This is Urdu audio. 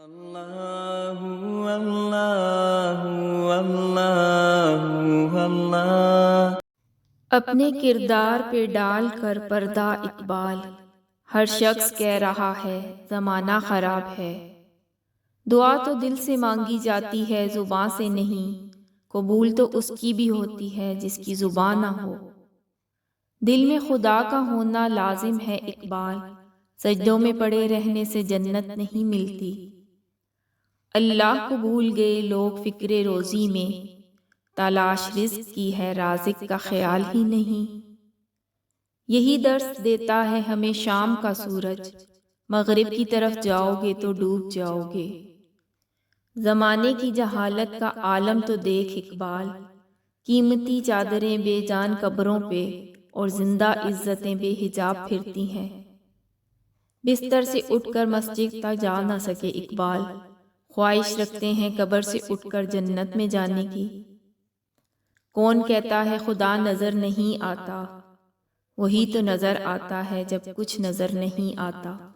اللہ اللہ اللہ اللہ۔ اپنے کردار پہ ڈال کر پردہ اقبال، ہر شخص کہہ رہا ہے زمانہ خراب ہے۔ دعا تو دل سے مانگی جاتی ہے زباں سے نہیں، قبول تو اس کی بھی ہوتی ہے جس کی زبان نہ ہو۔ دل میں خدا کا ہونا لازم ہے اقبال، سجدوں میں پڑے رہنے سے جنت نہیں ملتی۔ اللہ کو بھول گئے لوگ فکر روزی میں، تلاش رزق کی ہے رازق کا خیال ہی نہیں۔ یہی درس دیتا ہے ہمیں شام کا سورج، مغرب کی طرف جاؤ گے تو ڈوب جاؤ گے۔ زمانے کی جہالت کا عالم تو دیکھ اقبال، قیمتی چادریں بے جان قبروں پہ اور زندہ عزتیں بے حجاب پھرتی ہیں۔ بستر سے اٹھ کر مسجد تک جا نہ سکے اقبال، خواہش رکھتے ہیں قبر سے اٹھ کر جنت میں جانے کی۔ کون کہتا ہے خدا نظر نہیں آتا، وہی تو نظر آتا ہے جب کچھ نظر نہیں آتا۔